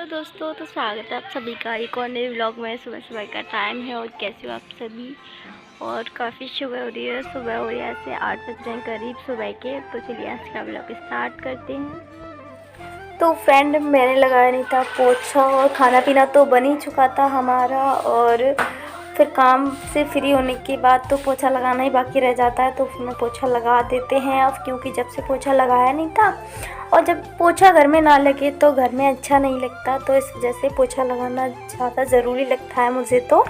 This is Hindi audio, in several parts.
हेलो दोस्तों, तो स्वागत है आप सभी का एक और नए व्लॉग में। सुबह सुबह का टाइम है और कैसे हो आप सभी। और काफ़ी सुबह हो रही है, सुबह हो रही है ऐसे 8 बज रहे हैं करीब सुबह के। तो चलिए आज का व्लॉग स्टार्ट करते हैं। तो फ्रेंड, मैंने लगाया नहीं था पोछा और खाना पीना तो बन ही चुका था हमारा। और फिर काम से फ्री होने के बाद तो पोछा लगाना ही बाकी रह जाता है, तो फिर मैं पोछा लगा देते हैं अब, क्योंकि जब से पोछा लगाया नहीं था और जब पोछा घर में ना लगे तो घर में अच्छा नहीं लगता, तो इस वजह से पोछा लगाना ज़्यादा ज़रूरी लगता है मुझे। तो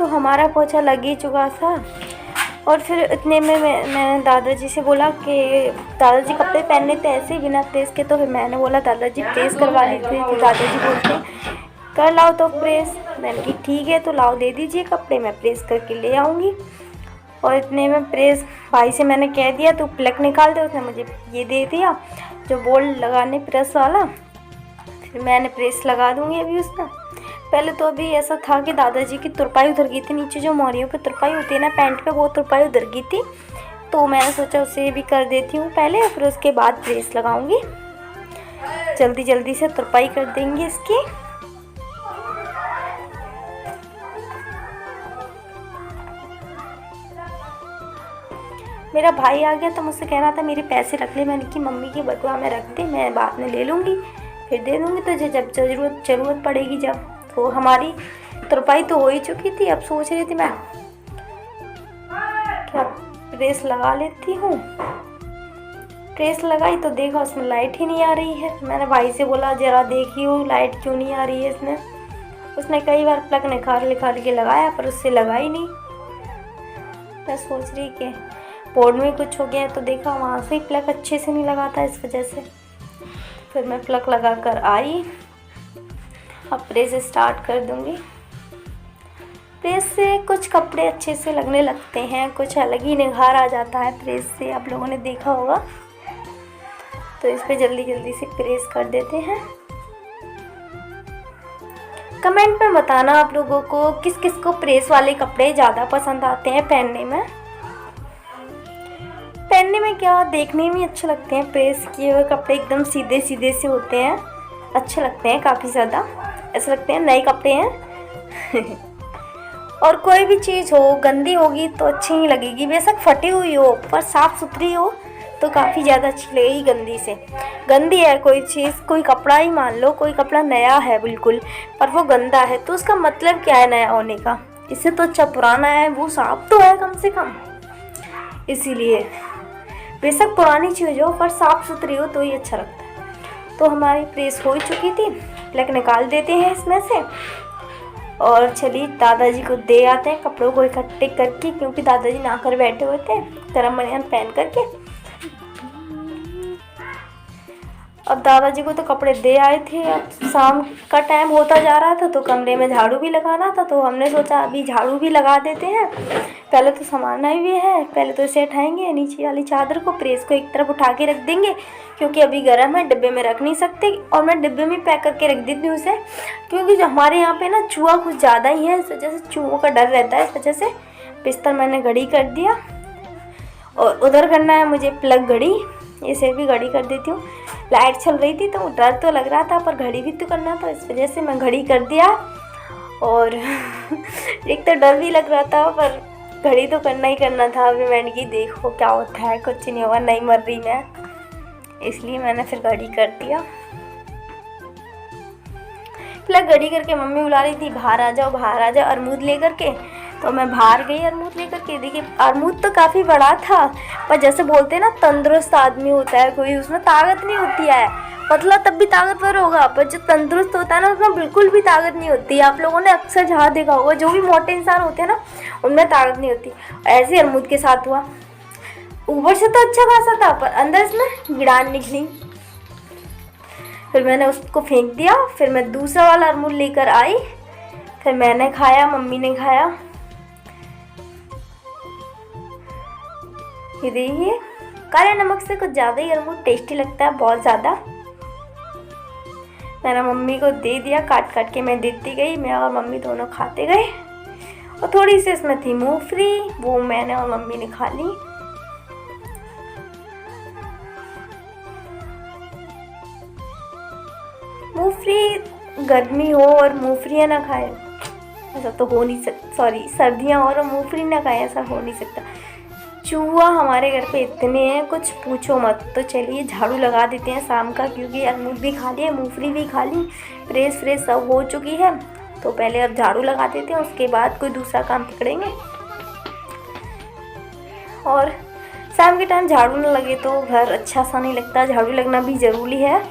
हमारा पोछा लग ही चुका था। और फिर इतने में मैंने दादाजी से बोला कि दादाजी कपड़े पहनने थे ऐसे बिना प्रेस के। तो फिर मैंने बोला दादाजी प्रेस करवा लेते। तो दादाजी बोलते कर लाओ तो प्रेस। मैंने कहा ठीक है, तो लाओ दे दीजिए कपड़े, मैं प्रेस करके ले आऊँगी। और इतने में प्रेस भाई से मैंने कह दिया तो प्लग निकाल दे, उसने मुझे ये दे दिया जो बोल्ट लगाने प्रेस वाला। फिर मैंने प्रेस लगा दूँगी अभी उसका। पहले तो अभी ऐसा था कि दादाजी की तुरपाई उधर गई थी, नीचे जो मोरियों पे तुरपाई होती है ना पैंट पे, वो तुरपाई उधर गई थी। तो मैंने सोचा उसे भी कर देती हूँ पहले, फिर उसके बाद प्रेस लगाऊंगी। जल्दी जल्दी से तुरपाई कर देंगे इसकी। मेरा भाई आ गया तो मुझसे कह रहा था मेरे पैसे रख ले। मैंने कि मम्मी की बटुआ में रख दे, मैं बाद में ले लूँगी, फिर दे दूँगी तुझे जब ज़रूरत पड़ेगी जब। तो हमारी तुरपाई तो हो ही चुकी थी। अब सोच रही थी मैं क्या प्रेस लगा लेती हूँ। प्रेस लगाई तो देखा उसमें लाइट ही नहीं आ रही है। मैंने भाई से बोला जरा देखियो लाइट क्यों नहीं आ रही है इसमें। उसने कई बार प्लग निकाल के लगाया पर उससे लगा ही नहीं। मैं सोच रही कि बोर्ड में कुछ हो गया है, तो देखा वहाँ से ही प्लग अच्छे से नहीं लगाता इस वजह से। फिर मैं प्लग लगा कर आई। अब प्रेस स्टार्ट कर दूंगी। प्रेस से कुछ कपड़े अच्छे से लगने लगते हैं, कुछ अलग ही निखार आ जाता है प्रेस से, आप लोगों ने देखा होगा। तो इस पे जल्दी जल्दी से प्रेस कर देते हैं। कमेंट में बताना आप लोगों को किस किस को प्रेस वाले कपड़े ज़्यादा पसंद आते हैं पहनने में। पहनने में क्या, देखने में अच्छे लगते हैं। प्रेस किए हुए कपड़े एकदम सीधे सीधे से होते हैं, अच्छे लगते हैं काफ़ी ज़्यादा, ऐसे लगते हैं नए कपड़े हैं। और कोई भी चीज़ हो गंदी होगी तो अच्छी नहीं लगेगी, बेशक फटी हुई हो पर साफ़ सुथरी हो तो काफ़ी ज़्यादा अच्छी लगेगी गंदी से। गंदी है कोई चीज़, कोई कपड़ा ही मान लो, कोई कपड़ा नया है बिल्कुल पर वो गंदा है, तो उसका मतलब क्या है नया होने का। इससे तो अच्छा पुराना है, वो साफ तो है कम से कम। इसीलिए बेशक पुरानी चीज़ हो पर साफ़ सुथरी हो तो ही अच्छा लगता है। तो हमारी प्रेस हो ही चुकी थी, प्लग निकाल देते हैं इसमें से। और चलिए दादाजी को दे आते हैं कपड़ों को इकट्ठे करके, क्योंकि दादाजी नहाकर बैठे हुए थे गरम बनियान पहन करके। अब दादाजी को तो कपड़े दे आए थे। अब शाम का टाइम होता जा रहा था तो कमरे में झाड़ू भी लगाना था, तो हमने सोचा अभी झाड़ू भी लगा देते हैं। पहले तो सामान ही भी है, पहले तो इसे उठाएंगे, नीचे वाली चादर को प्रेस को एक तरफ उठा के रख देंगे, क्योंकि अभी गर्म है, डिब्बे में रख नहीं सकते। और मैं डिब्बे में पैक करके रख देती हूँ उसे, क्योंकि जो हमारे यहाँ पे ना चूहा कुछ ज़्यादा ही है, इस वजह से चूहों का डर रहता है। इस वजह से बिस्तर मैंने घड़ी कर दिया। और उधर करना है मुझे प्लग घड़ी, इसे भी घड़ी कर देती हूँ। लाइट चल रही थी तो डर तो लग रहा था पर घड़ी भी तो करना था, इस वजह से मैं घड़ी कर दिया। और एक तो डर भी लग रहा था पर घड़ी तो करना ही करना था। अभी मैंने की देखो क्या होता है, कुछ नहीं होगा, नहीं मर रही मैं, इसलिए मैंने फिर घड़ी कर दिया। प्लग घड़ी करके मम्मी बुला रही थी बाहर आ जाओ बाहर आ जाओ अरमूद लेकर के। तो मैं बाहर गई अरमूद लेकर के। देखिए अरमूद तो काफ़ी बड़ा था, पर जैसे बोलते हैं ना तंदुरुस्त आदमी होता है कोई, उसमें ताकत नहीं होती है। पतला तब भी ताकतवर होगा, पर जो तंदुरुस्त होता है ना उसमें बिल्कुल भी ताकत नहीं होती। आप लोगों ने अक्सर जहाँ देखा होगा जो भी मोटे इंसान होते हैं ना उनमें ताकत नहीं होती। ऐसे अरमूद के साथ हुआ। ऊपर से तो अच्छा खासा था पर अंदर इसमें गिड़ान निकली। फिर मैंने उसको फेंक दिया। फिर मैं दूसरा वाला अरमूद लेकर आई, फिर मैंने खाया, मम्मी ने खाया। ये देखिए काले नमक से कुछ ज़्यादा ही अमरूद टेस्टी लगता है, बहुत ज़्यादा। मैंने मम्मी को दे दिया, काट काट के मैं देती गई, मैं और मम्मी दोनों खाते गए। और थोड़ी सी इसमें थी मूंगफली, वो मैंने और मम्मी ने खा ली। मूंगफली गर्मी हो और मूंगफलियाँ ना खाए ऐसा तो हो नहीं सकता, सॉरी सर्दियाँ और मूंगफली ना खाए ऐसा हो नहीं सकता। चूहा हमारे घर पे इतने हैं कुछ पूछो मत। तो चलिए झाड़ू लगा देते हैं शाम का, क्योंकि अमरूद भी खा लिए, मूंगफली भी खा ली, प्रेस फ्रेस सब हो चुकी है। तो पहले अब झाड़ू लगा देते हैं, उसके बाद कोई दूसरा काम पकड़ेंगे। और शाम के टाइम झाड़ू ना लगे तो घर अच्छा सा नहीं लगता, झाड़ू लगना भी ज़रूरी है।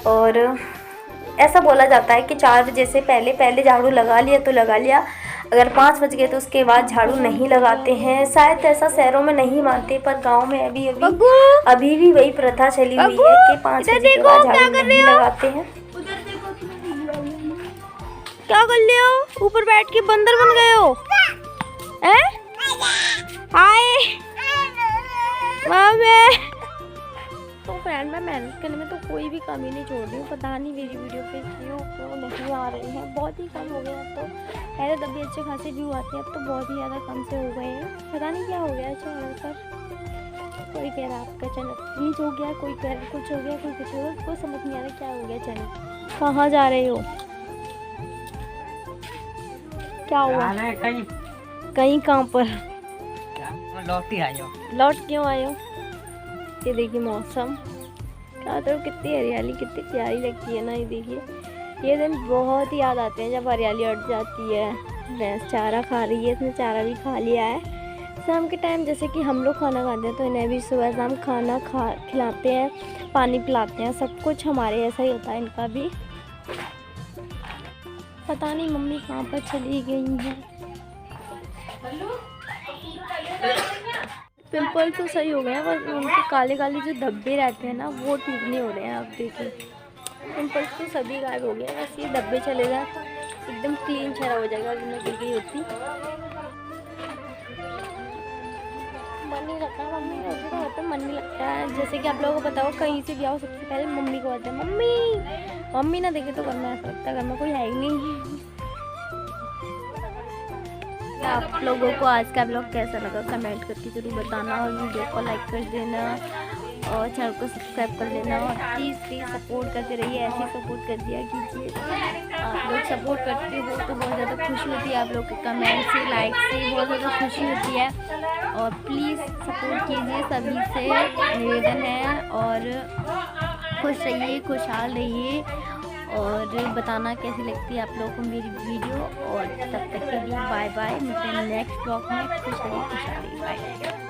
और ऐसा बोला जाता है कि 4 बजे से पहले झाड़ू लगा लिया तो लगा लिया, अगर 5 बज गए तो उसके बाद झाड़ू नहीं लगाते हैं। शायद ऐसा शहरों में नहीं मानते, पर गांव में अभी भी वही प्रथा चली हुई है कि 5 बजे के बाद झाड़ू नहीं लगाते हैं। क्या कर रहे हो? ऊपर बैठ के बंदर बन गए हो? हैं? हाय तो फ्रेंड, मैं मेहनत करने में तो कोई भी कमी नहीं छोड़ रही हूँ। पता नहीं मेरी वीडियो पे क्यों नहीं आ रहे हैं, बहुत ही कम हो गया अब तो। पहले तब भी अच्छे खासे व्यू आते हैं, अब तो बहुत ही ज़्यादा कम से हो गए हैं। पता नहीं क्या हो गया चैनल पर। कोई कह रहा है आपका चैनल प्लीज हो गया, कोई कह रहा कुछ हो गया, कोई कुछ हो गया, कोई समझ नहीं आ रहा क्या हो गया चैनल। कहाँ जा रहे हो? क्या हुआ? कहीं कहाँ पर? लौट ही आयो। लौट क्यों आए हो? ये देखिए मौसम, क्या तो कितनी हरियाली कितनी प्यारी लगती है ना। ये देखिए, ये दिन बहुत ही याद आते हैं जब हरियाली हट जाती है। भैंस चारा खा रही है, इसने चारा भी खा लिया है। शाम के टाइम जैसे कि हम लोग खाना खाते हैं तो इन्हें भी सुबह शाम खाना खिलाते हैं, पानी पिलाते हैं, सब कुछ हमारे ऐसा ही होता है इनका भी। पता नहीं मम्मी कहाँ पर चली गई है। पिंपल तो सही हो गए हैं, बस उनके काले काले जो धब्बे रहते हैं ना वो ठीक नहीं हो रहे हैं। अब देखिए पिंपल्स तो सभी गायब हो गए हैं, बस ये धब्बे चले जाए तो एकदम क्लीन चेहरा हो जाएगा। अगर मैं गिर गई होती मन नहीं लगता, मम्मी होती तो होता मन नहीं लगता है। जैसे कि आप लोगों को पता हो, कहीं से भी आओ सबसे पहले मम्मी को आते हैं, मम्मी ना देखे तो घर में ऐसा लगता है घर में कोई है ही नहीं। आप लोगों को आज का ब्लॉग कैसा लगा कमेंट करके ज़रूर बताना, और वीडियो को लाइक कर देना और चैनल को सब्सक्राइब कर लेना। और प्लीज़ सपोर्ट करते रहिए, ऐसे सपोर्ट कर दिया कीजिए। आप लोग सपोर्ट करते हो तो बहुत ज़्यादा खुशी होती है, आप लोग के कमेंट से लाइक से बहुत ज़्यादा खुशी होती है। और प्लीज़ सपोर्ट कीजिए, सभी से निवेदन है। और खुश रहिए, खुशहाल रहिए, और बताना कैसी लगती है आप लोगों को मेरी वीडियो। और तब तक के लिए बाय बाय, मिलते हैं नेक्स्ट ब्लॉग में। खुश रहिए, खुशहाल रहिए, बाय।